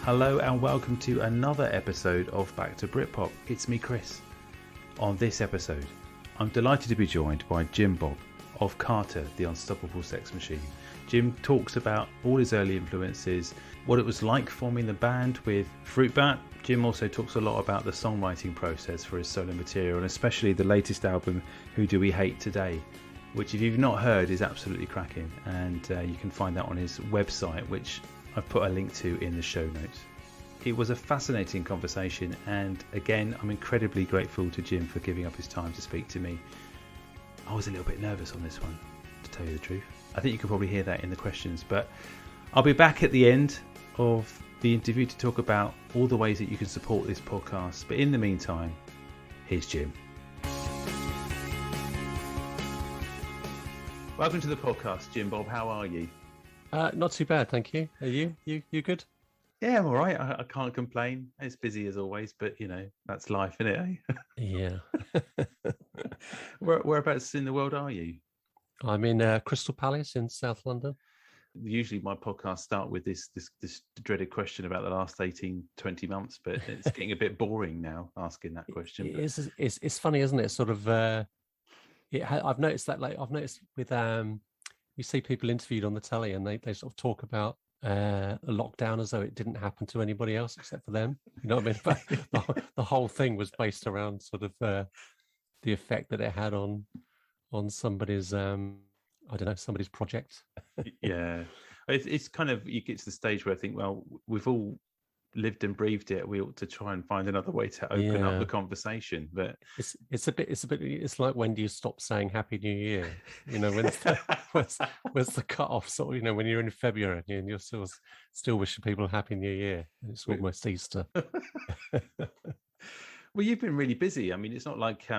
Hello and welcome to another episode of Back to Britpop. It's me, Chris. On this episode, I'm delighted to be joined by Jim Bob of Carter, the Unstoppable Sex Machine. Jim talks about all his early influences, what it was like forming the band with Fruit Bat. Jim also talks a lot about the songwriting process for his solo material, and especially the latest album, Who Do We Hate Today, which if you've not heard is absolutely cracking, and you can find that on his website, which I've put a link to in the show notes. It was a fascinating conversation, and again, I'm incredibly grateful to Jim for giving up his time to speak to me. I was a little bit nervous on this one, to tell you the truth. I think you can probably hear that in the questions, but I'll be back at the end of the interview to talk about all the ways that you can support this podcast. But in the meantime, here's Jim. Welcome to the podcast, Jim Bob. How are you? Not too bad, thank you. Are you? You good? Yeah, I'm all right. I can't complain. It's busy as always, but you know, that's life, isn't it? Eh? Yeah. Whereabouts in the world are you? I'm in Crystal Palace in South London. Usually my podcasts start with this dreaded question about the last 18, 20 months, but it's getting a bit boring now asking that question. It's funny, isn't it? Sort of. I've noticed that. Like I've noticed with you see people interviewed on the telly, and they sort of talk about a lockdown as though it didn't happen to anybody else except for them. You know what I mean? But the whole thing was based around sort of the effect that it had on somebody's I don't know, somebody's project. Yeah, it's kind of, you get to the stage where I think, well, we've all lived and breathed it. We ought to try and find another way to open up the conversation. But it's like, when do you stop saying Happy New Year? You know, where's the cut off? Sort of, you know, when you're in February and you're still wishing people Happy New Year. It's almost Easter. Well, you've been really busy. I mean, it's not like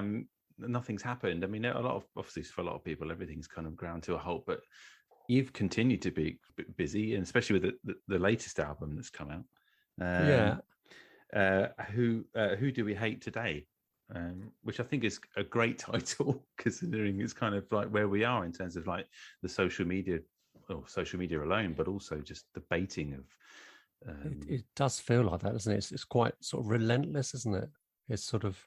nothing's happened. I mean, obviously for a lot of people, everything's kind of ground to a halt, but you've continued to be busy, and especially with the latest album that's come out. Who Do We Hate Today? Which I think is a great title, considering it's kind of like where we are in terms of like the social media alone, but also just the baiting of. It does feel like that, doesn't it? It's quite sort of relentless, isn't it? It's sort of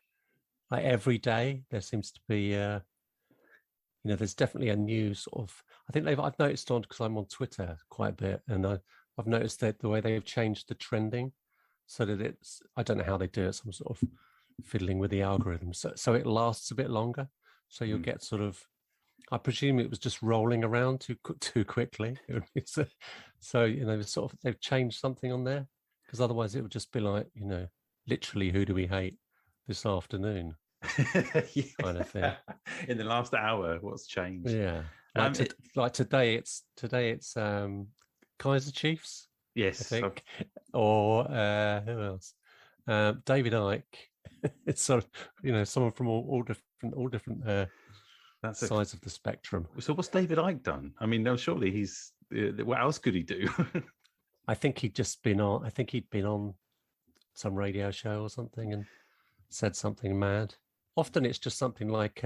like every day there seems to be, there's definitely a new sort of. I think I've noticed because I'm on Twitter quite a bit, and I've noticed that the way they've changed the trending, so that I don't know how they do it, some sort of fiddling with the algorithm, so it lasts a bit longer. So you'll get sort of, I presume it was just rolling around too quickly. So they've changed something on there, because otherwise it would just be like, literally, who do we hate this afternoon? Kind of thing. In the last hour, what's changed? Yeah, like today it's Kaiser Chiefs. Yes, I think. Or who else? David Icke. It's sort of, someone from all different sides of the spectrum. So what's David Icke done? I mean, no, surely he's. What else could he do? I think he'd been on some radio show or something and said something mad. Often it's just something like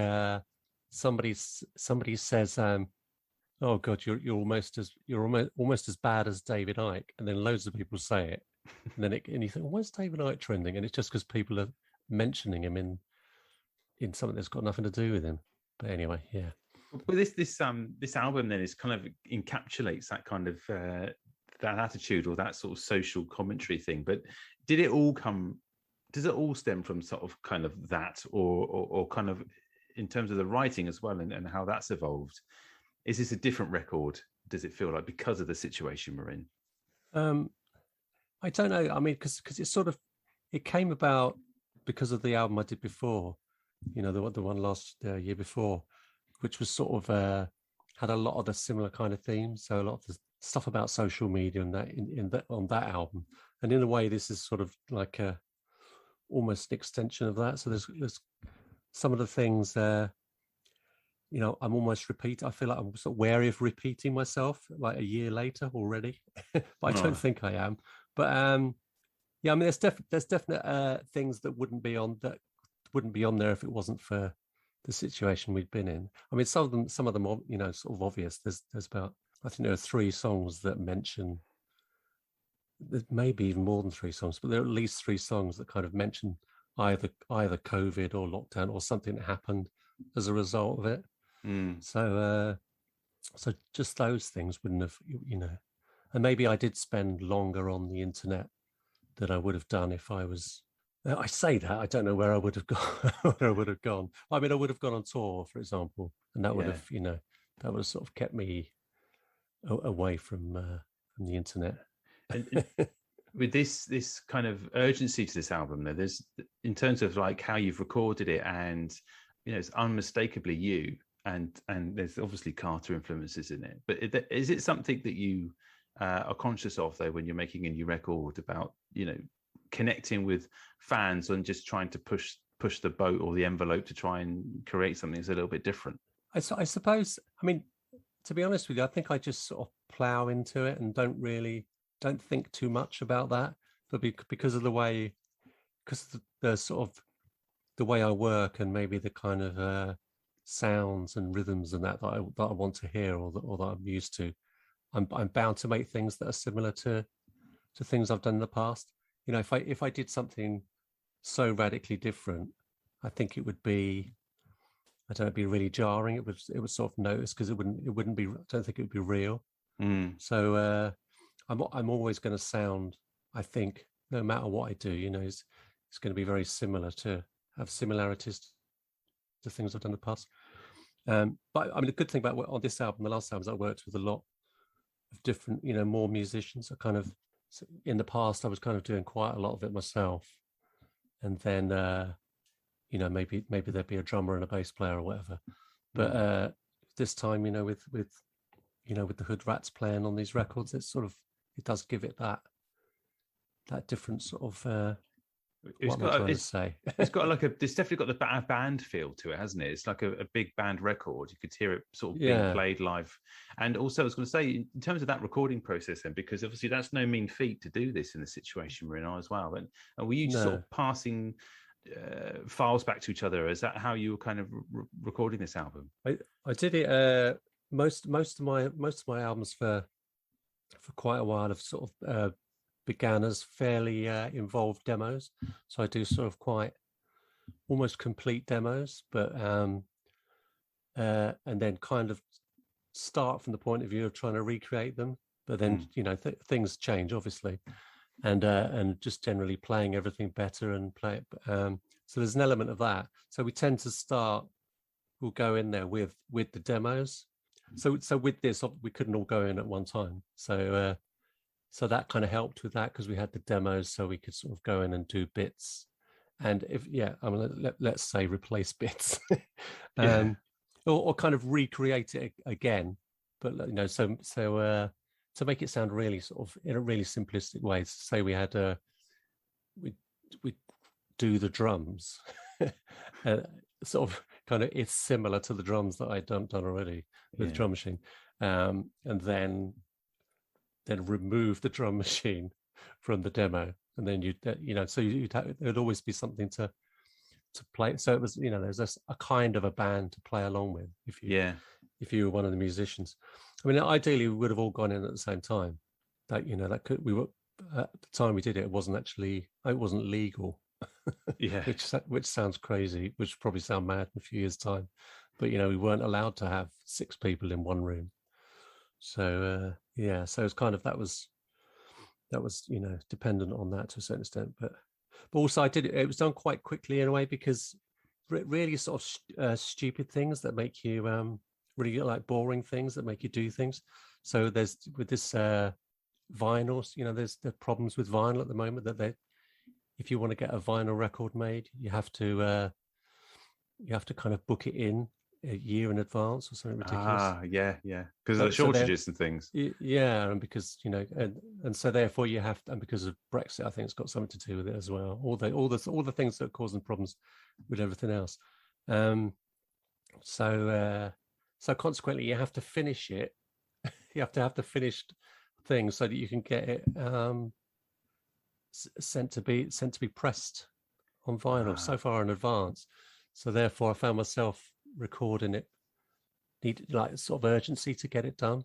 somebody says, "Oh God, you're almost as bad as David Icke," and then loads of people say it, and then you think, well, "Where's David Icke trending?" And it's just because people are mentioning him in something that's got nothing to do with him. But anyway, yeah. Well, this album then is kind of encapsulates that kind of that attitude, or that sort of social commentary thing. But does it all stem from sort of kind of that, or kind of in terms of the writing as well, and how that's evolved? Is this a different record? Does it feel like, because of the situation we're in? I don't know. I mean, because it came about because of the album I did before, the one last year before, which was sort of had a lot of the similar kind of themes. So a lot of the stuff about social media and that on that album, and in a way, this is sort of like almost an extension of that. So there's some of the things. I'm almost I feel like I'm sort of wary of repeating myself like a year later already, but I don't think I am. But I mean, there's definite things that wouldn't be on there if it wasn't for the situation we'd been in. I mean, some of them, sort of obvious. There's about, I think there are 3 songs that mention there's maybe even more than 3 songs, but there are at least 3 songs that kind of mention either COVID or lockdown or something that happened as a result of it. So so just those things wouldn't have, and maybe I did spend longer on the internet than I would have done if I was. I say that I don't know where I would have gone. Where I would have gone. I mean, I would have gone on tour, for example, and that would have, that would have sort of kept me away from the internet. And with this kind of urgency to this album, there's, in terms of like how you've recorded it, and it's unmistakably you, and there's obviously Carter influences in it. But is it something that you are conscious of, though, when you're making a new record, about connecting with fans and just trying to push the boat or the envelope to try and create something that's a little bit different? I suppose. I mean, to be honest with you, I think I just sort of plow into it and don't think too much about that. But because of the way, because the sort of the way I work, and maybe the kind of sounds and rhythms and that I want to hear, or that I'm used to, I'm bound to make things that are similar to things I've done in the past. If I did something so radically different, I think it would be, I don't know, it'd be really jarring. It would sort of notice, because it wouldn't be. I don't think it would be real. So I'm always going to sound, I think, no matter what I do, it's going to be very similar, to have similarities to things I've done in the past. But I mean, the good thing about on this album, the last album, is I worked with a lot of different, more musicians. In the past, I was kind of doing quite a lot of it myself, and then maybe there'd be a drummer and a bass player or whatever. But this time, with the Hood Rats playing on these records, it does give it that different sort of. It's definitely got the band feel to it, hasn't it? It's like a big band record. You could hear it sort of being played live. And also, I was going to say, in terms of that recording process, then, because obviously that's no mean feat to do this in the situation we're in as well. And were you just sort of passing files back to each other? Is that how you were kind of recording this album? I did it. Most of my albums for quite a while have sort of began as fairly involved demos. So I do sort of quite almost complete demos, but and then kind of start from the point of view of trying to recreate them. But then things change, obviously, and just generally playing everything better and play it. So there's an element of that. So we tend to start. We'll go in there with the demos. So with this, we couldn't all go in at one time. So that kind of helped with that, because we had the demos, so we could sort of go in and do bits, and let's say replace bits, or kind of recreate it again. But so to make it sound really sort of in a really simplistic way, say we had we do the drums, sort of kind of, it's similar to the drums that I'd done already with the drum machine, and then remove the drum machine from the demo, and then there'd always be something to play. So it was, there's a kind of a band to play along with if you were one of the musicians. I mean, ideally we would have all gone in at the same time. That we were, at the time we did it, it wasn't legal. which sounds crazy, which probably sound mad in a few years' time, but we weren't allowed to have 6 people in one room. So so it's kind of that was dependent on that to a certain extent, but also it was done quite quickly in a way, because really sort of stupid things that make you really like boring things that make you do things. So there's with this vinyl, there's the problems with vinyl at the moment, that if you want to get a vinyl record made, you have to kind of book it in a year in advance or something ridiculous. Because of the shortages and things. And because and so therefore you have to, and because of Brexit, I think it's got something to do with it as well. All the things that are causing problems with everything else. So consequently, you have to finish it. You have to have the finished thing so that you can get it sent to be pressed on vinyl so far in advance. So therefore, I found myself recording it, needed like sort of urgency to get it done.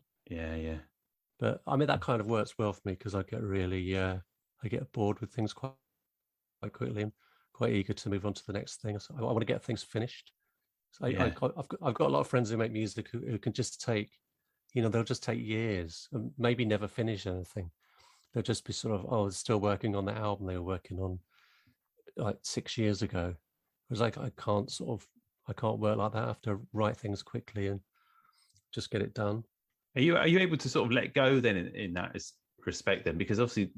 But I mean, that kind of works well for me because I get really, I get bored with things quite quickly. I'm quite eager to move on to the next thing. So I want to get things finished. So Yeah. I've got a lot of friends who make music who can just take, they'll just take years and maybe never finish anything. They'll just be sort of, oh, still working on the album they were working on like 6 years ago. Whereas like I can't work like that. I have to write things quickly and just get it done. Are you able to sort of let go then in that respect then? Because obviously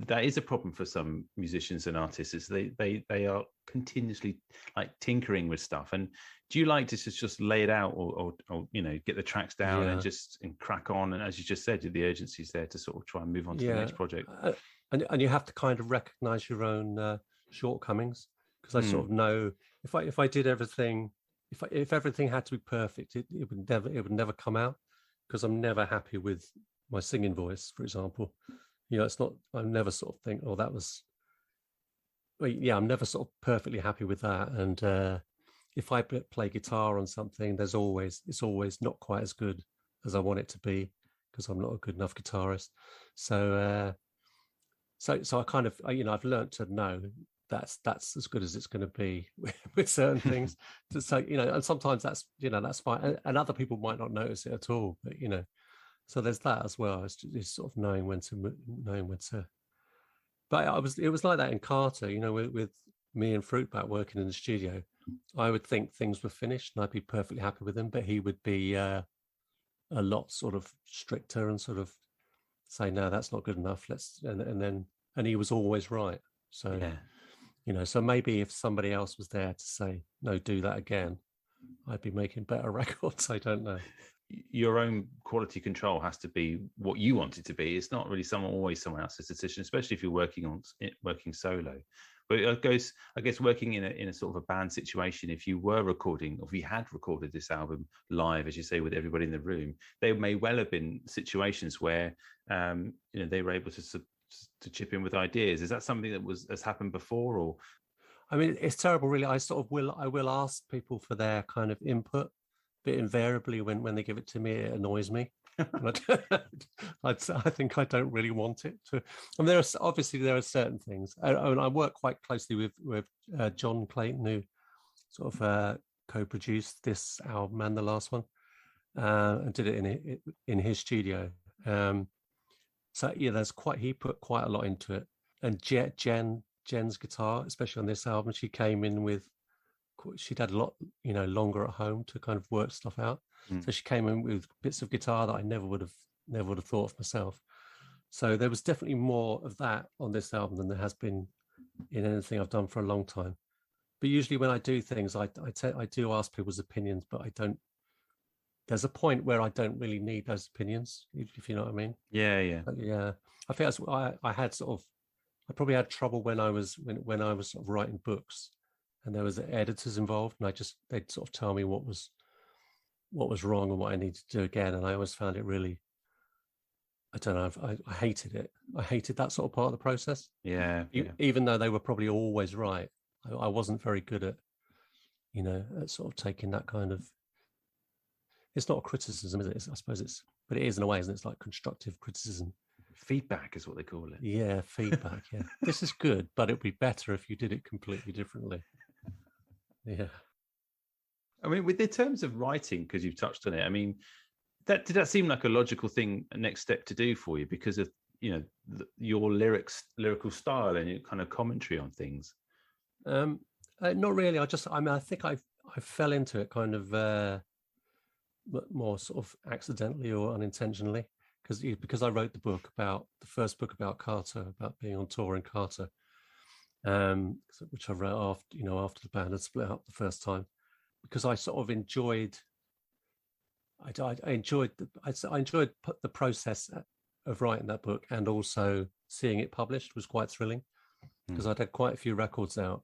that is a problem for some musicians and artists, is they are continuously like tinkering with stuff. And do you like to just lay it out or get the tracks down and just crack on? And as you just said, the urgency is there to sort of try and move on to the next project. And you have to kind of recognize your own shortcomings, because I sort of know if I did everything, if everything had to be perfect, it would never come out, because I'm never happy with my singing voice, for example. It's not, I never sort of think, oh, that was, well, yeah, I'm never sort of perfectly happy with that. And if I play guitar on something, it's always not quite as good as I want it to be, because I'm not a good enough guitarist. So I kind of, I've learned to know that's as good as it's going to be with certain things. So, and sometimes that's fine. And other people might not notice it at all, but, so there's that as well. It's sort of knowing when to. But it was like that in Carter, with me and Fruitbat working in the studio. I would think things were finished and I'd be perfectly happy with them, but he would be a lot sort of stricter and sort of say, no, that's not good enough. And he was always right. So, so maybe if somebody else was there to say, no, do that again, I'd be making better records. I don't know. Your own quality control has to be what you want it to be. It's not really always someone else's decision, especially if you're working solo. But I guess working in a sort of a band situation, if you were recording, or if you had recorded this album live, as you say, with everybody in the room, there may well have been situations where they were able to chip in with ideas. Is that something that has happened before? Or I mean, it's terrible, really. I will ask people for their kind of input, but invariably when they give it to me, it annoys me. I think I don't really want it to. And there are certain things. I work quite closely with John Clayton, who sort of co-produced this album and the last one, and did it in his studio. So yeah, he put quite a lot into it. And Jen's guitar, especially on this album, she came in with, she'd had a lot, longer at home to kind of work stuff out. So she came in with bits of guitar that I never would have thought of myself. So there was definitely more of that on this album than there has been in anything I've done for a long time. But usually when I do things, I do ask people's opinions, but I don't. There's a point where I don't really need those opinions, if you know what I mean. Yeah. But yeah. I think that's I had sort of. I probably had trouble when I was sort of writing books, and there was editors involved, and they'd sort of tell me what was wrong and what I needed to do again, and I always found it really, I don't know, I hated it. I hated that sort of part of the process. Yeah. Even though they were probably always right, I wasn't very good at, at sort of taking that kind of. It's not a criticism, is it? I suppose but it is in a way, isn't it? It's like constructive criticism. Feedback is what they call it. Yeah, feedback. Yeah, this is good, but it'd be better if you did it completely differently. Yeah. I mean, with the terms of writing, because you've touched on it, I mean, did that seem like a logical thing, a next step to do for you because of your lyrical style and your kind of commentary on things? Not really. I think I fell into it kind of more sort of accidentally or unintentionally, because I wrote the first book about Carter, about being on tour in Carter, which I wrote after the band had split up the first time, because I sort of enjoyed. I enjoyed the process of writing that book, and also seeing it published was quite thrilling, because I'd had quite a few records out,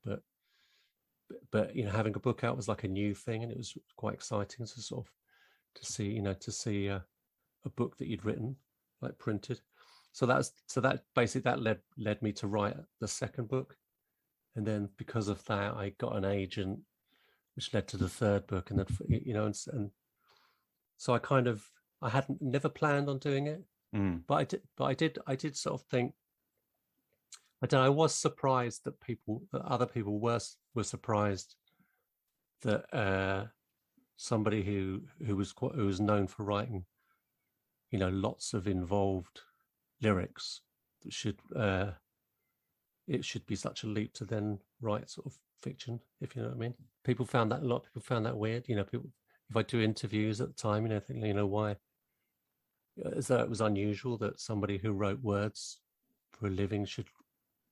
but having a book out was like a new thing, and it was quite exciting to sort of to see a book that you'd written like printed. So that basically led me to write the second book, and then because of that I got an agent, which led to the third book, and then and so I hadn't never planned on doing it. But I did sort of think, I don't know, I was surprised that other people were surprised that somebody who was known for writing, lots of involved lyrics, that it should be such a leap to then write sort of fiction, if you know what I mean. A lot of people found that weird. People, if I do interviews at the time, think, why, as though it was unusual that somebody who wrote words for a living should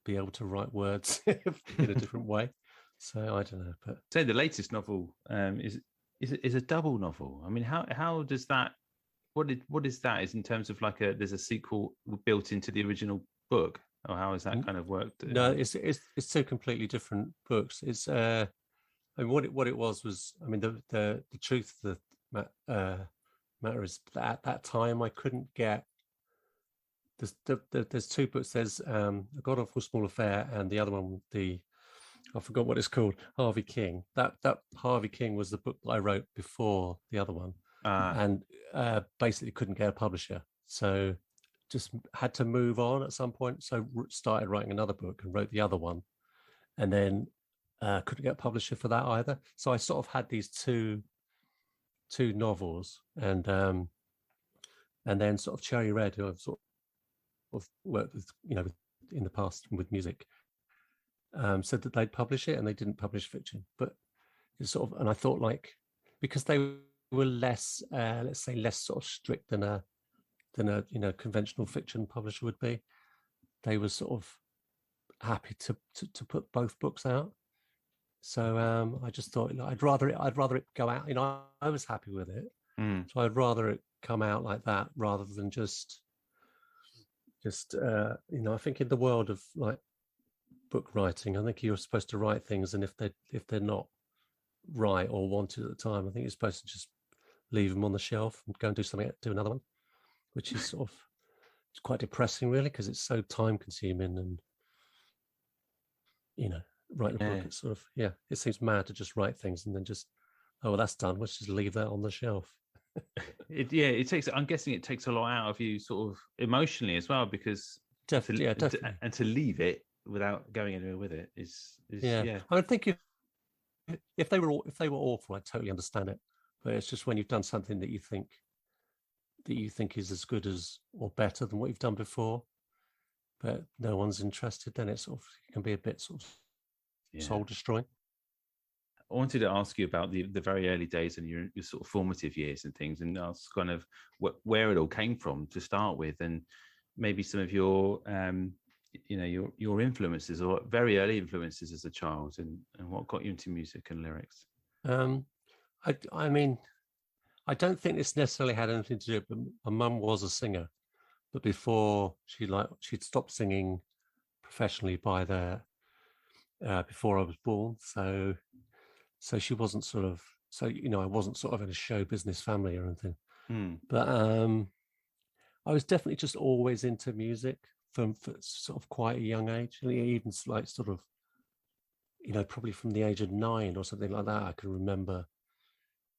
be able to write words in a different way. So I don't know, but so the latest novel is a double novel. I mean, how does that? What is that? Is in terms of like there's a sequel built into the original book, or how has that kind of worked? No, it's two completely different books. It's I mean, what it was, I mean, the truth of the matter is that at that time I couldn't get. There's two books. There's A God Awful Small Affair, and the other one, I forgot what it's called, Harvey King. That Harvey King was the book that I wrote before the other one, and basically couldn't get a publisher, so just had to move on at some point. So started writing another book and wrote the other one, and then couldn't get a publisher for that either. So I sort of had these two novels, and then sort of Cherry Red, who I've sort of worked with, in the past with music, said that they'd publish it, and they didn't publish fiction. But it's sort of, and I thought, like, because they were less, let's say, less sort of strict than a conventional fiction publisher would be, they were sort of happy to put both books out. So I just thought, I'd rather it go out. I was happy with it, so I'd rather it come out like that rather than just I think in the world of like book writing, I think you're supposed to write things, and if they're not right or wanted at the time, I think you're supposed to just leave them on the shelf and go and do another one, which is sort of, it's quite depressing, really, because it's so time consuming, and writing a book, it's sort of, it seems mad to just write things and then just, oh well, that's done, let's just leave that on the shelf. It takes, I'm guessing it takes a lot out of you sort of emotionally as well, because definitely. And to leave it without going anywhere with it is I would think if they were awful, I totally understand it, but it's just when you've done something that you think is as good as or better than what you've done before, but no one's interested, then it can be a bit sort of soul destroying. I wanted to ask you about the very early days and your sort of formative years and things, and ask kind of where it all came from to start with, and maybe some of your your influences, or very early influences as a child, and what got you into music and lyrics. I mean, I don't think this necessarily had anything to do, but my mum was a singer, but before she'd stopped singing professionally before I was born, so she wasn't sort of, I wasn't sort of in a show business family or anything. But I was definitely just always into music for sort of quite a young age, and even like sort of, probably from the age of 9 or something like that, I can remember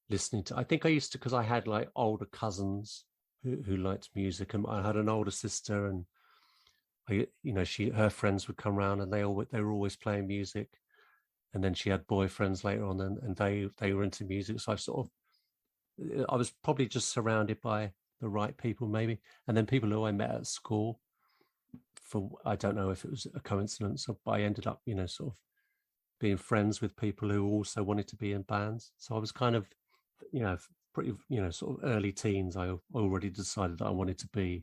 listening to. I think I used to, because I had like older cousins who liked music, and I had an older sister, and her friends would come around, and they were always playing music. And then she had boyfriends later on, and they were into music. So I was probably just surrounded by the right people, maybe. And then people who I met at school, I don't know if it was a coincidence, but I ended up, sort of being friends with people who also wanted to be in bands. So I was kind of, pretty, sort of early teens. I already decided that I wanted to be,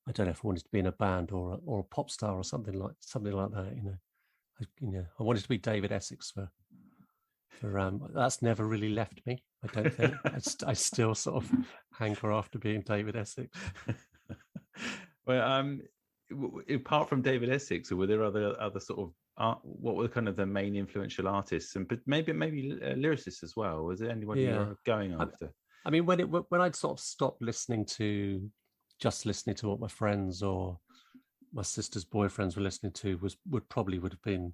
I don't know if I wanted to be in a band or a pop star or something like that, I wanted to be David Essex for that's never really left me, I don't think. I still sort of hanker after being David Essex. Well, apart from David Essex, were there other sort of what were kind of the main influential artists, and but maybe lyricists as well? Was there anybody you were going after? I mean, when I'd sort of stopped listening to what my friends or my sister's boyfriends were listening to, would have been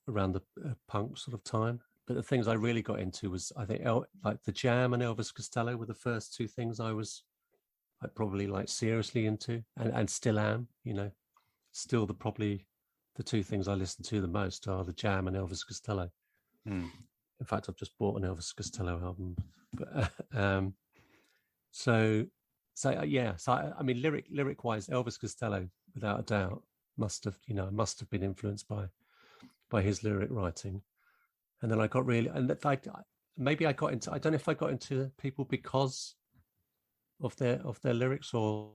around the punk sort of time. but the things I really got into was, I think, like the Jam and Elvis Costello were the first two things I was like probably like seriously into, and still am. Still probably the two things I listen to the most are the Jam and Elvis Costello. Mm. In fact, I've just bought an Elvis Costello album. But so yeah. So I mean, lyric wise, Elvis Costello, without a doubt, must have been influenced by his lyric writing. And then I got really, and maybe I got into, I don't know if I got into people because of their lyrics, or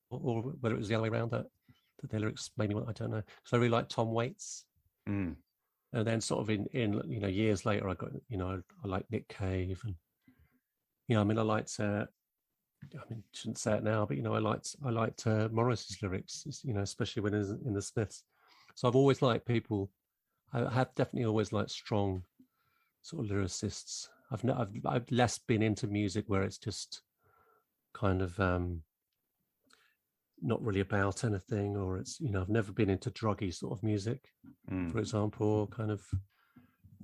whether it was the other way around, that their lyrics made me want, I don't know. So I really like Tom Waits. Mm. And then sort of in years later, I got, I like Nick Cave, and I mean, I liked shouldn't say it now, but I liked Morris's lyrics, especially when he's in the Smiths. So I've always liked people. I have definitely always liked strong sort of lyricists. I've less been into music where it's just kind of not really about anything, or it's I've never been into druggy sort of music, for example, or kind of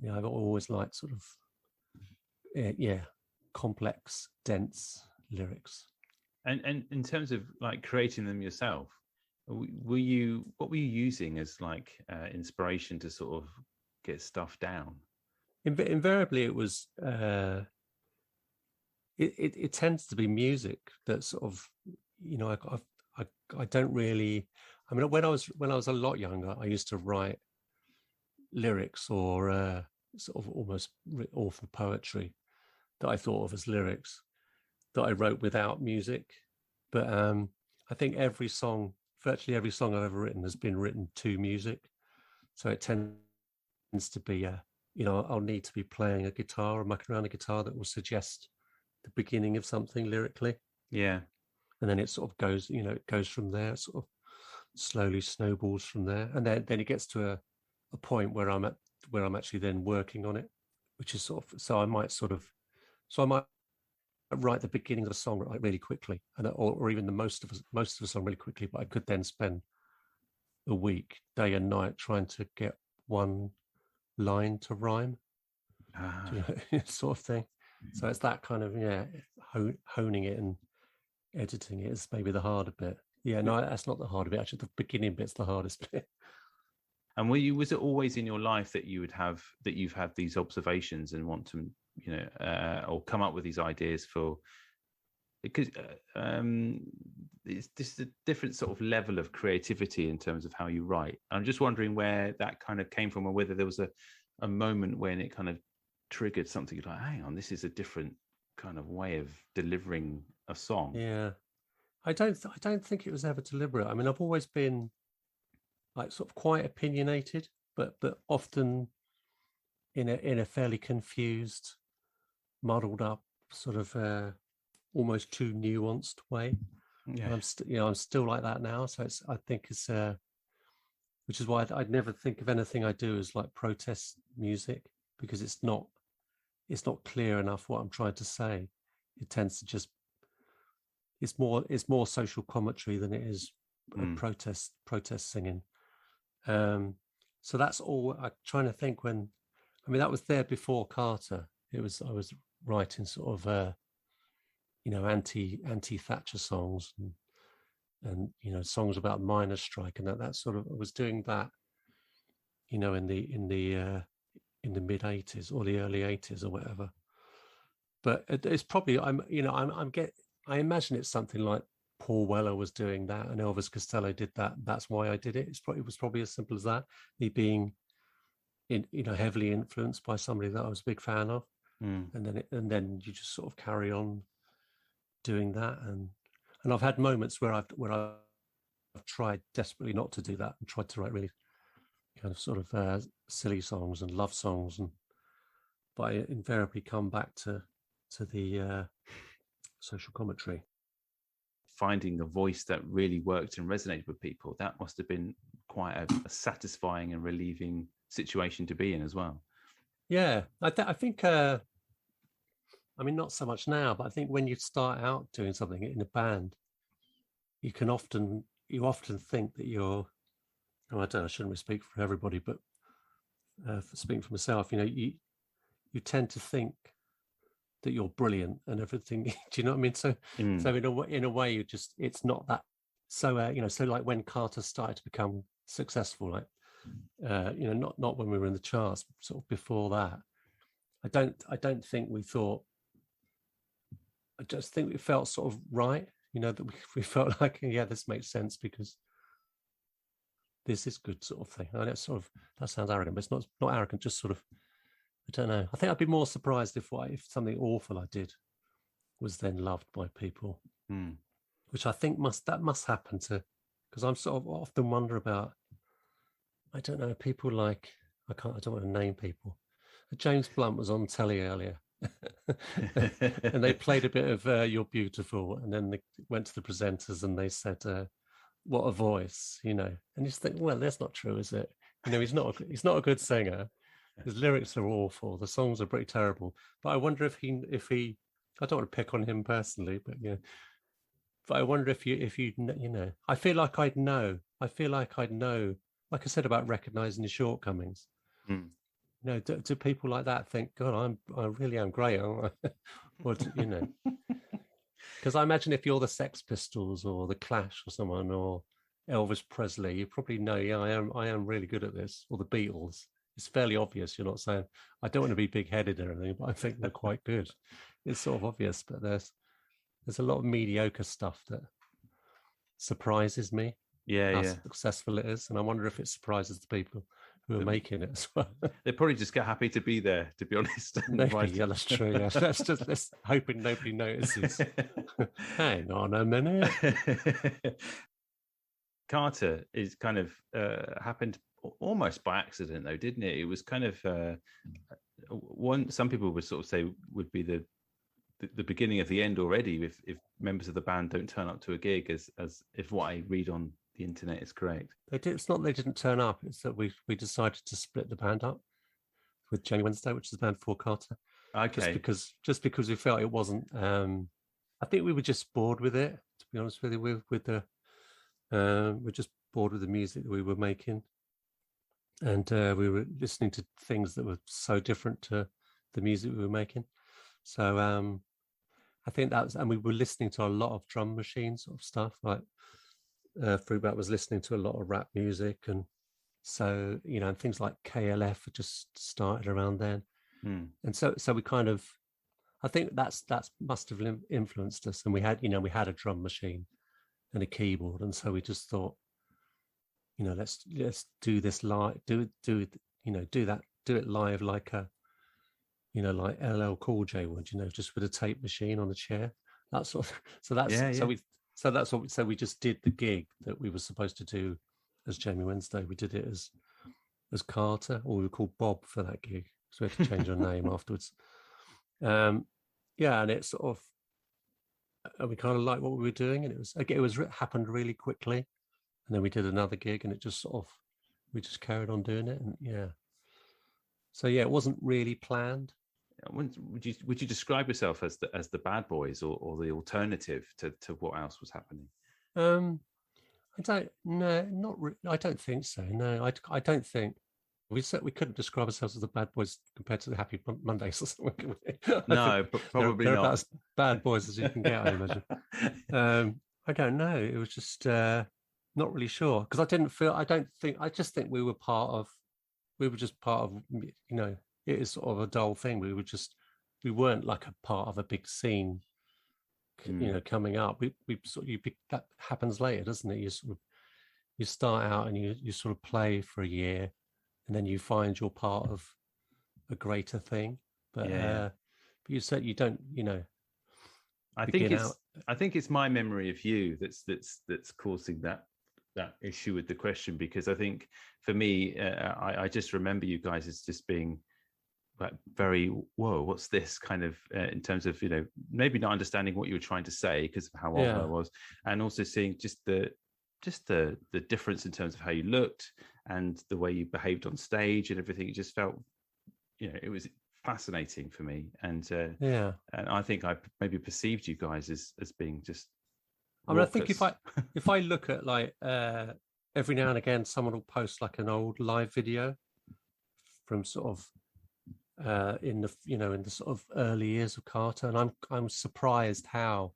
I've always liked sort of complex, dense lyrics. And in terms of like creating them yourself, what were you using as like inspiration to sort of get stuff down? Invariably, it was it tends to be music that sort of I don't really. I mean, when I was a lot younger, I used to write lyrics or sort of almost awful poetry that I thought of as lyrics that I wrote without music. But I think virtually every song I've ever written has been written to music. So it tends to be, I'll need to be playing a guitar or mucking around a guitar that will suggest the beginning of something lyrically. Yeah. And then it sort of goes, it goes from there, it sort of slowly snowballs from there. And then it gets to a point where I'm actually then working on it, which is sort of, so I might write the beginning of a song like really quickly, and or even the most of the song really quickly, but I could then spend a week, day and night, trying to get one line to rhyme, sort of thing. So it's that kind of honing it and editing it is maybe the harder bit. Yeah, no, that's not the harder bit. Actually, the beginning bit's the hardest bit. And was it always in your life that you've had these observations and want to, or come up with these ideas for? Because it's just a different sort of level of creativity in terms of how you write. I'm just wondering where that kind of came from, or whether there was a moment when it kind of triggered something like, hang on, this is a different kind of way of delivering a song. Yeah, I don't think it was ever deliberate. I mean, I've always been like sort of quite opinionated, but often in a fairly confused, muddled up sort of almost too nuanced way. Yeah. And I'm still like that now. So I think it's which is why I'd never think of anything I do as like protest music, because it's not clear enough what I'm trying to say. It tends to just, it's more social commentary than it is protest singing. So that's all. I'm trying to think when, I mean, that was there before Carter. I was writing sort of anti Thatcher songs and songs about miners' strike, and that sort of, I was doing that in the mid 80s or the early 80s or whatever. But it's probably I imagine it's something like Paul Weller was doing that and Elvis Costello did that. That's why I did it. It was probably as simple as that. Me being heavily influenced by somebody that I was a big fan of, and then you just sort of carry on doing that. And I've had moments where I've tried desperately not to do that and tried to write really kind of sort of silly songs and love songs, but I invariably come back to the social commentary. Finding a voice that really worked and resonated with people, that must have been quite a satisfying and relieving situation to be in as well. Yeah, I think I mean, not so much now, but I think when you start out doing something in a band, you often think that you're, I don't know, I shouldn't speak for everybody, but speaking for myself, you tend to think that you're brilliant and everything. Do you know what I mean? So in a way, you just, it's not that. So so like when Carter started to become successful, like not when we were in the charts, sort of before that. I don't think we thought. I just think it felt sort of right, that we felt like, yeah, this makes sense because this is good, sort of thing. And it's sort of, that sounds arrogant, but it's not arrogant, just sort of, I don't know. I think I'd be more surprised if something awful I did was then loved by people, which I think must happen because I'm sort of often wonder about, I don't know, people like, I don't want to name people. James Blunt was on telly earlier and they played a bit of You're Beautiful, and then they went to the presenters and they said, what a voice, and you just think, well, that's not true, is it? He's not a good singer. His lyrics are awful. The songs are pretty terrible. But I wonder if he, I don't want to pick on him personally, but but I wonder if you I feel like I'd know. Like I said about recognizing the shortcomings. Do people like that think, God, I really am great, aren't I? Or because I imagine if you're the Sex Pistols or the Clash or someone or Elvis Presley, you probably know, yeah, I am really good at this. Or the Beatles. It's fairly obvious. You're not saying, I don't want to be big-headed or anything, but I think they're quite good. It's sort of obvious, but there's a lot of mediocre stuff that surprises me. How successful it is, and I wonder if it surprises the people who are making it as well. They probably just get happy to be there, to be honest. Maybe, yeah, that's true. Yeah. Let's hoping nobody notices. Hang on a minute. Carter is kind of happened almost by accident, though, didn't it? It was kind of some people would sort of say would be the beginning of the end already if members of the band don't turn up to a gig, as if what I read on the internet is correct. It's not they didn't turn up, it's that we decided to split the band up with Jamie Wednesday, which is the band for Carter. Okay. Just because we felt it wasn't I think we were just bored with it, to be honest with you, with the we're just bored with the music that we were making. And we were listening to things that were so different to the music we were making. So I think that was, and we were listening to a lot of drum machine sort of stuff. Like Fruitbat was listening to a lot of rap music, and so and things like KLF had just started around then. And so we kind of, I think that must have influenced us. And we had a drum machine and a keyboard, and so we just thought, let's do this live, do it live like a. Like LL Cool J would, just with a tape machine on a chair. So we just did the gig that we were supposed to do as Jamie Wednesday. We did it as Carter, or we were called Bob for that gig, so we had to change our name afterwards. And it sort of, and we kind of liked what we were doing, and it happened really quickly, and then we did another gig, and it just sort of, we just carried on doing it, and so it wasn't really planned. Would you describe yourself as the bad boys or the alternative to what else was happening? I don't. No, not. I don't think so. No, I don't think we couldn't describe ourselves as the bad boys compared to the Happy Mondays or something. No, probably they're not. about as bad boys as you can get, I imagine. I don't know. It was just not really sure, because I just think we were just part of, it is sort of a dull thing. We weren't like a part of a big scene, coming up. That happens later, doesn't it? You start out and you sort of play for a year, and then you find you're part of a greater thing. But you said you don't, I think it's my memory of you that's causing that issue with the question, because I think for me, I just remember you guys as just being like very, whoa, what's this kind of in terms of maybe not understanding what you were trying to say because of how old I was, and also seeing just the difference in terms of how you looked and the way you behaved on stage and everything. It just felt, it was fascinating for me, and I think I maybe perceived you guys as being just. I mean, I think if I look at like every now and again, someone will post like an old live video from sort of in the in the sort of early years of Carter, and I'm surprised how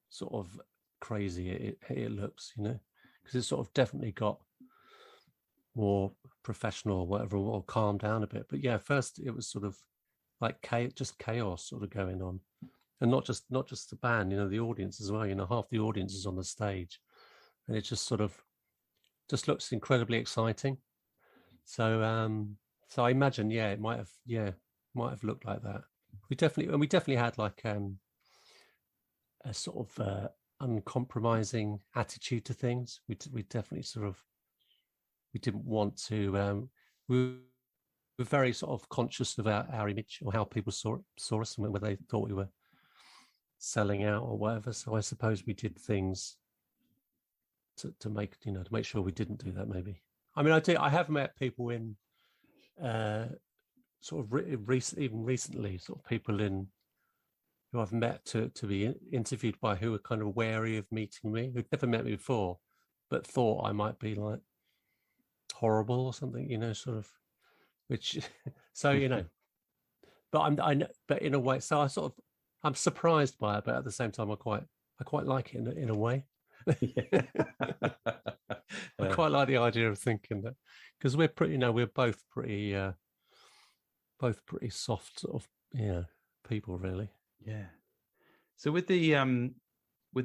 sort of crazy it looks, because it's sort of definitely got more professional or whatever, or calmed down a bit. But yeah, first it was sort of like just chaos sort of going on, and not just the band, the audience as well. Half the audience is on the stage, and it just sort of just looks incredibly exciting. So so I imagine, it might have looked like that. We definitely had like a sort of uncompromising attitude to things. We definitely sort of, we didn't want to. We were very sort of conscious of our image, or how people saw us, and whether they thought we were selling out or whatever. So I suppose we did things to make sure we didn't do that. Maybe. I mean, I have met people in sort of even recently, sort of people in who I've met to be interviewed by, who were kind of wary of meeting me, who'd never met me before, but thought I might be like horrible or something, sort of, which, so, but but in a way, so I'm surprised by it, but at the same time, I quite like it in a way. I quite like the idea of thinking that, because we're pretty, we're both pretty soft sort of, people, really. Yeah. So with the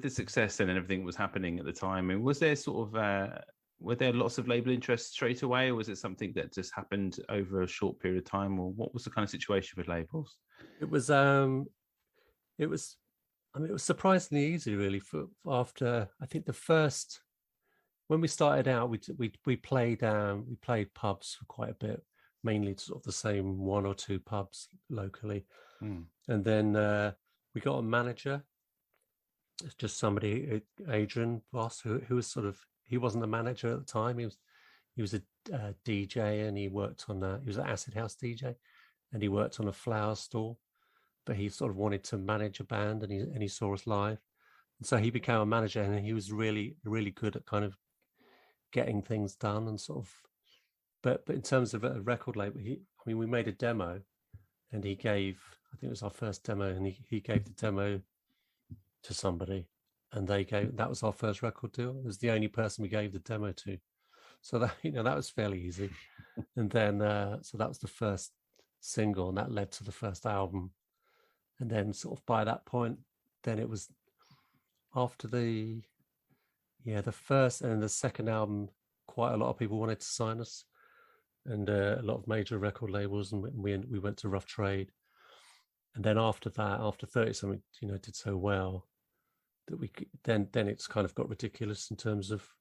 success and everything that was happening at the time, and was there sort of were there lots of label interest straight away, or was it something that just happened over a short period of time, or what was the kind of situation with labels? It was I mean, it was surprisingly easy, really. For after, I think, the first, when we started out, we played pubs for quite a bit, mainly sort of the same one or two pubs locally, and then we got a manager. It's just somebody, Adrian Boss, who was sort of, he wasn't a manager at the time. He was a DJ, and he worked on he was an acid house DJ, and he worked on a flower stall. But he sort of wanted to manage a band, and he saw us live, and so he became a manager, and he was really, really good at kind of getting things done, and sort of. But in terms of a record label, we made a demo, and he gave, I think it was our first demo, and he gave the demo to somebody, and that was our first record deal. It was the only person we gave the demo to, so that that was fairly easy. And then so that was the first single, and that led to the first album. And then sort of by that point, then it was after the first and the second album, quite a lot of people wanted to sign us, and a lot of major record labels, and we went to Rough Trade. And then after that, after 30 something, did so well that we then it's kind of got ridiculous in terms of,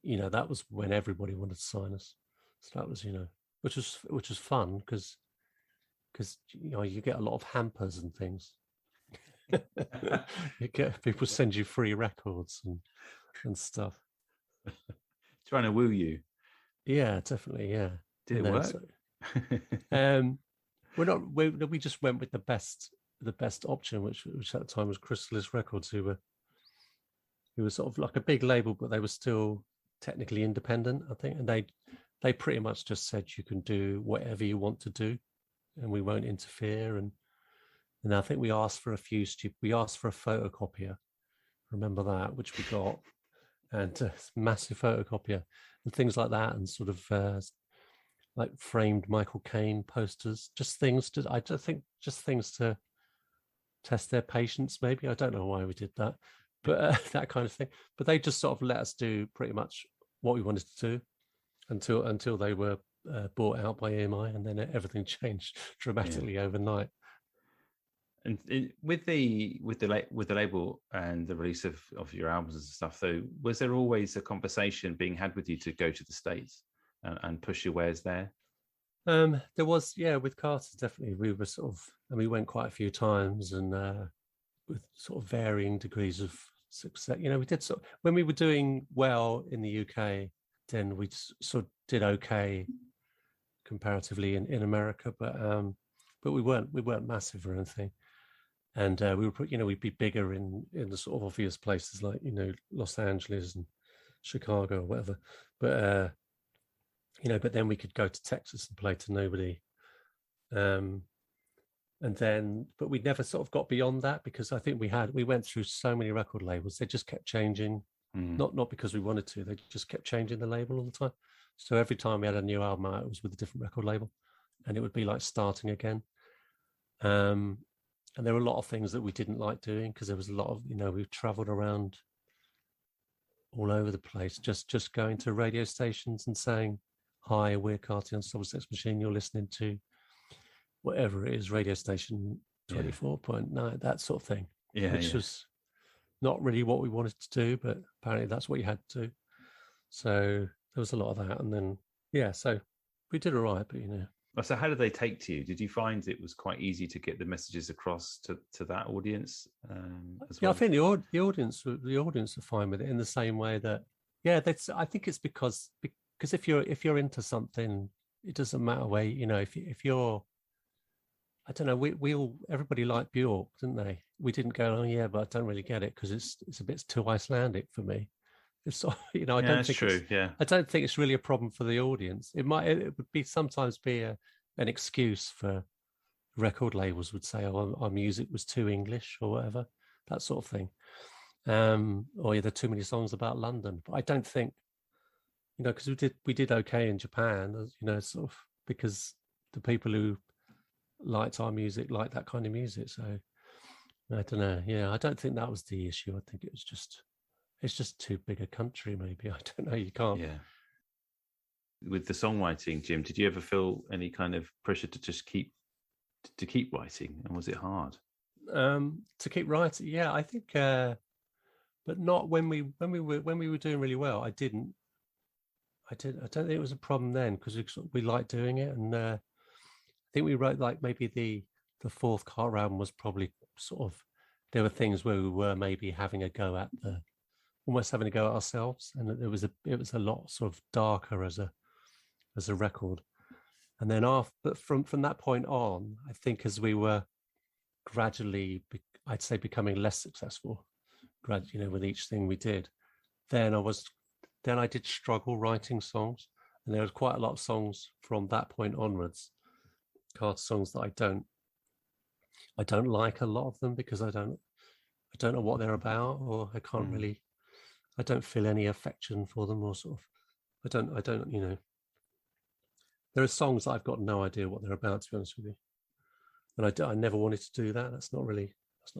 that was when everybody wanted to sign us. So that was, which was fun, because you get a lot of hampers and things. You get people send you free records and stuff. Trying to woo you. Yeah, definitely. Yeah. Did it work? We just went with the best option, which at the time was Chrysalis Records, who were sort of like a big label, but they were still technically independent, I think, and they pretty much just said you can do whatever you want to do, and we won't interfere. And I think we asked for a photocopier. Remember that, which we got, and a massive photocopier and things like that, and sort of like framed Michael Caine posters, just things to test their patience. Maybe, I don't know why we did that, but that kind of thing. But they just sort of let us do pretty much what we wanted to do until they were bought out by EMI, and then everything changed dramatically overnight. And with the label and the release of your albums and stuff, though, was there always a conversation being had with you to go to the States and push your wares there? There was, with Carter, definitely. We were sort of, and we went quite a few times, and with sort of varying degrees of success. We did when we were doing well in the UK, then we sort of did okay comparatively in America, but we weren't massive or anything. And we were, we'd be bigger in the sort of obvious places like, Los Angeles and Chicago or whatever. But, but then we could go to Texas and play to nobody. And then, but we never sort of got beyond that, because I think we went through so many record labels. They just kept changing, not because we wanted to. They just kept changing the label all the time. So every time we had a new album out, it was with a different record label, and it would be like starting again. And there were a lot of things that we didn't like doing, because there was a lot of, we've traveled around all over the place, just going to radio stations and saying, "Hi, we're Carty on Double Sex Machine. You're listening to whatever it is, radio station 24.9, that sort of thing," which was not really what we wanted to do, but apparently that's what you had to do. So there was a lot of that. And then, so we did all right, but So how did they take to you? Did you find it was quite easy to get the messages across to that audience as well? I think the audience are fine with it, in the same way that, I think it's because if you're into something, it doesn't matter where, if you're, I don't know, everybody liked Bjork, didn't they? We didn't go, "Oh yeah, but I don't really get it because it's a bit too Icelandic for me." It's, I don't think true. I don't think it's really a problem for the audience. It would sometimes be an excuse for record labels would say, "Oh, our music was too English," or whatever, that sort of thing. Or there are too many songs about London. But I don't think, because we did okay in Japan, sort of because the people who liked our music liked that kind of music. So I don't know. Yeah, I don't think that was the issue. I think it's just too big a country, maybe. I don't know. You can't. Yeah. With the songwriting, Jim, did you ever feel any kind of pressure to just keep writing, and was it hard? To keep writing, yeah, I think, but not when we were doing really well. I don't think it was a problem then, because we liked doing it, and I think we wrote, like, maybe the fourth Carter album was probably sort of, there were things where we were maybe having a go at ourselves, and it was a lot sort of darker as a record. And then but from that point on, I think as we were gradually, I'd say, becoming less successful, with each thing we did, then I did struggle writing songs, and there was quite a lot of songs from that point onwards, Carter songs, that I don't like a lot of them, because I don't know what they're about, or I can't really, I don't feel any affection for them, or sort of, I don't, there are songs that I've got no idea what they're about, to be honest with you. And I never wanted to do that. That's not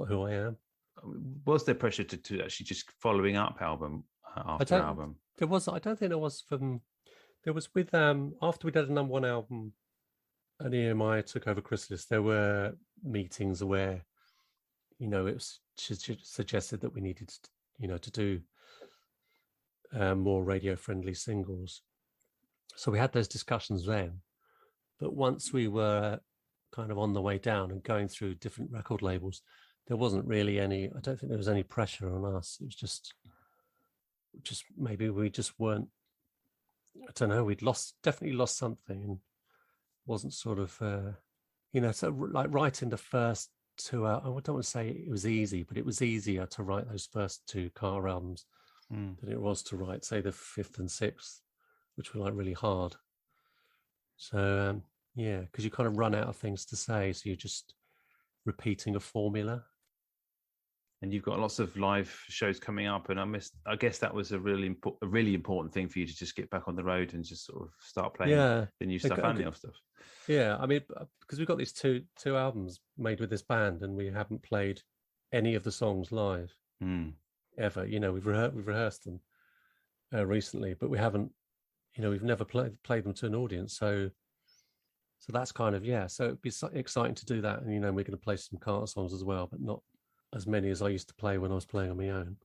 who I am. Was there pressure to actually just following up album after album? There was. I don't think there was there was with, after we did a number one album and EMI took over Chrysalis, there were meetings where, it was suggested that we needed to, to do more radio friendly singles. So we had those discussions then. But once we were kind of on the way down and going through different record labels, there wasn't really I don't think there was any pressure on us. It was just maybe we just weren't, I don't know, we'd definitely lost something, and wasn't sort of, so like writing the first two, I don't want to say it was easy, but it was easier to write those first two Carter albums than it was to write, say, the fifth and sixth, which were like really hard. So, because you kind of run out of things to say, so you're just repeating a formula. And you've got lots of live shows coming up, and I guess that was a really important thing for you to just get back on the road and just sort of start playing the new stuff and the old stuff. Yeah, I mean, because we've got these two albums made with this band, and we haven't played any of the songs live ever. We've rehearsed them recently, but we haven't. We've never played them to an audience. So that's kind of, so it'd be exciting to do that. And we're going to play some Carter songs as well, but not as many as I used to play when I was playing on my own.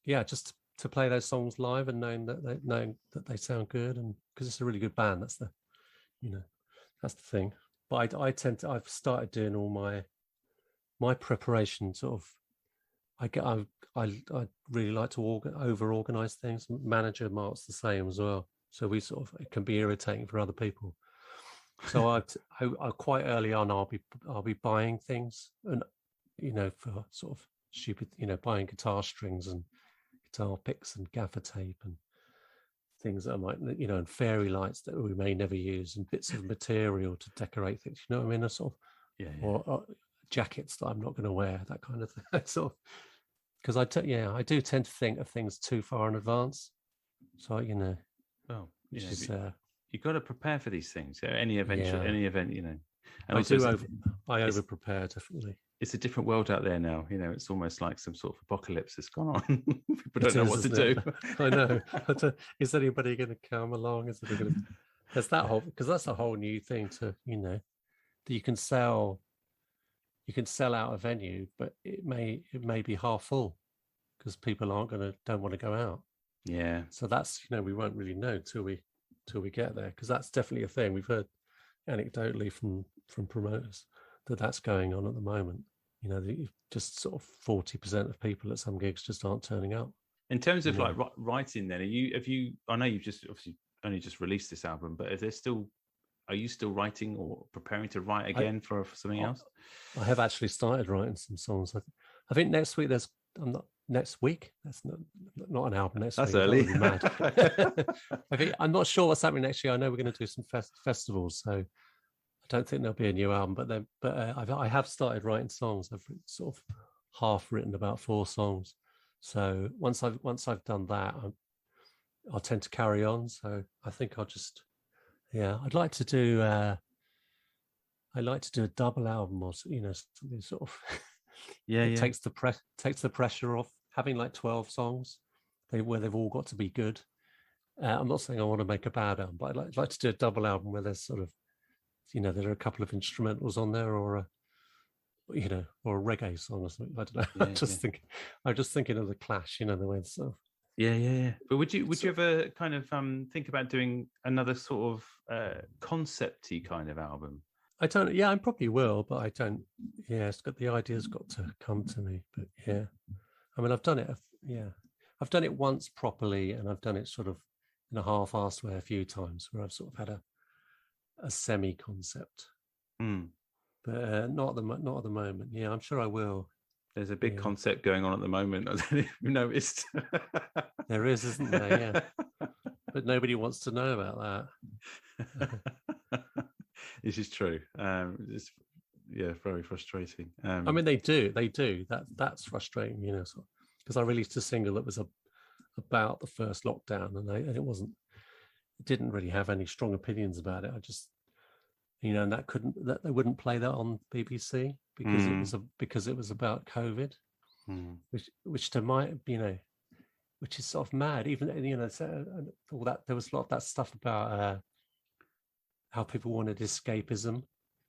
Yeah, just to play those songs live, and knowing that they sound good, and because it's a really good band. That's the thing. But I've started doing all my preparation sort of. I really like to over organize things. Manager Mark's the same as well, so it can be irritating for other people. So I quite early on I'll be buying things, and for sort of stupid, buying guitar strings and guitar picks and gaffer tape and things that I might, and fairy lights that we may never use, and bits of material to decorate things. You know what I mean? A sort of, or jackets that I'm not going to wear, that kind of thing. Sort of, because I do tend to think of things too far in advance. So you've got to prepare for these things. Any event, And I over prepare, definitely. It's a different world out there now. It's almost like some sort of apocalypse has gone on. People don't know what to do. I know. Is anybody going to come along? There's that whole, because that's a whole new thing to, that you can sell out a venue, but it may be half full because people don't want to go out. Yeah. So that's, we won't really know till we get there, because that's definitely a thing. We've heard anecdotally from promoters that's going on at the moment. Just sort of 40% of people at some gigs just aren't turning up. In terms of like writing, then I know you've just obviously only just released this album, but are you still writing or preparing to write again for something else? I have actually started writing some songs. I think next week next week. That's not an album next week. That's early. That would be mad. I'm not sure what's happening next year. I know we're going to do some festivals, so I don't think there'll be a new album. But I have started writing songs. I've sort of half written about 4 songs. So once I've done that, I'll tend to carry on. So I think I'll just I'd like to do a double album, or something sort of takes the pressure off having like 12 songs where they've all got to be good. I'm not saying I want to make a bad album, but I'd like to do a double album where there's sort of there are a couple of instrumentals on there, or a reggae song or something. I don't know. I'm just thinking of the Clash, the way it's sort of. Yeah. But would you ever kind of think about doing another sort of concept-y kind of album? I don't. Yeah, I probably will, but I don't. Yeah, the idea's got to come to me. But yeah, I mean, I've done it. I've done it once properly, and I've done it sort of in a half-assed way a few times, where I've sort of had a semi-concept. But not at the moment. Yeah, I'm sure I will. There's a big concept going on at the moment. I don't know if you've noticed. There is, isn't there? Yeah. But nobody wants to know about that. This is true. It's very frustrating. I mean, they do. That's frustrating, because I released a single that was about the first lockdown, and it didn't really have any strong opinions about it. I just, and that they wouldn't play that on BBC because it was about COVID, which to my, which is sort of mad. Even all that, there was a lot of that stuff about how people wanted escapism,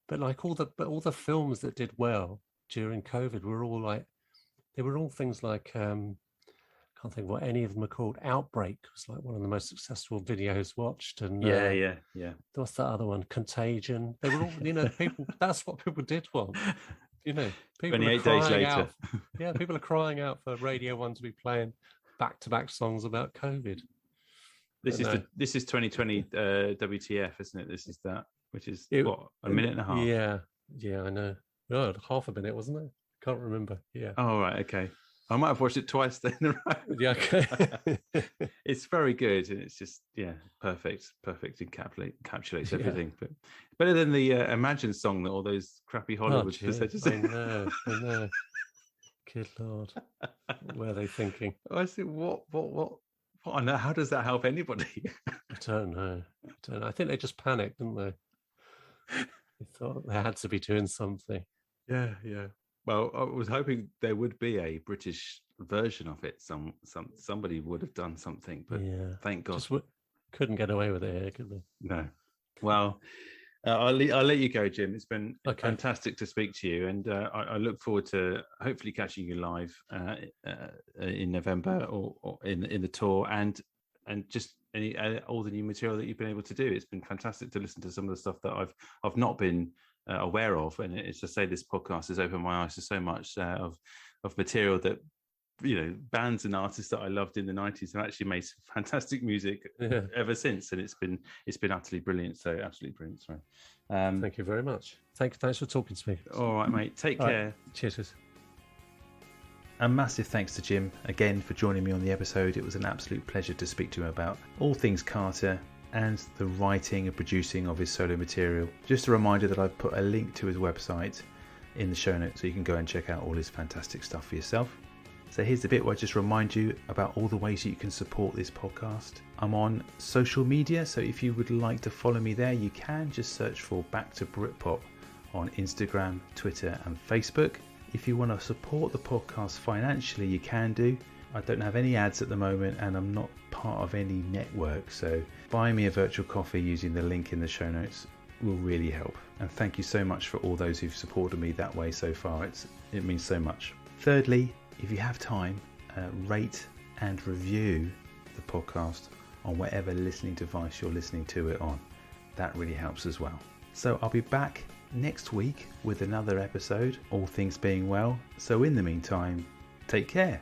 but like all the films that did well during COVID were all things like can't think what any of them are called. Outbreak was like one of the most successful videos watched, and yeah. What's that other one? Contagion. They were all, people. That's what people did want. People 28 days later. People are crying out for Radio 1 to be playing back-to-back songs about COVID. This is 2020 WTF, isn't it? This is that, which is a minute and a half. Yeah, I know. God, half a minute, wasn't it? Can't remember. Yeah. Oh, right, okay. I might have watched it twice then. Right? Yeah, okay. It's very good, and it's just perfect. Encapsulates everything. But better than the Imagine song that all those crappy Hollywood presenters. I know. Good Lord, what were they thinking? I said, what on earth? How does that help anybody? I don't know. I think they just panicked, didn't they? They thought they had to be doing something. Yeah. Well, I was hoping there would be a British version of it. Somebody would have done something, but thank God, couldn't get away with it here, could we? No. Well, I'll let you go, Jim. It's been fantastic to speak to you, and I look forward to hopefully catching you live in November or in the tour, and just all the new material that you've been able to do. It's been fantastic to listen to some of the stuff that I've not been aware of, and it's to say this podcast has opened my eyes to so much of material that bands and artists that I loved in the 90s have actually made some fantastic music ever since, and it's been utterly brilliant. So absolutely brilliant. Sorry. Thank you very much. Thanks for talking to me. All right, mate. Take care. Right. Cheers. A massive thanks to Jim again for joining me on the episode. It was an absolute pleasure to speak to him about all things Carter and the writing and producing of his solo material. Just a reminder that I've put a link to his website in the show notes so you can go and check out all his fantastic stuff for yourself. So here's the bit where I just remind you about all the ways that you can support this podcast. I'm on social media, so if you would like to follow me there, you can just search for Back to Britpop on Instagram, Twitter and Facebook. If you want to support the podcast financially, you can do. I don't have any ads at the moment and I'm not part of any network, so buying me a virtual coffee using the link in the show notes will really help. And thank you so much for all those who've supported me that way so far. It means so much. Thirdly, if you have time, rate and review the podcast on whatever listening device you're listening to it on. That really helps as well. So I'll be back next week with another episode, all things being well. So in the meantime, take care.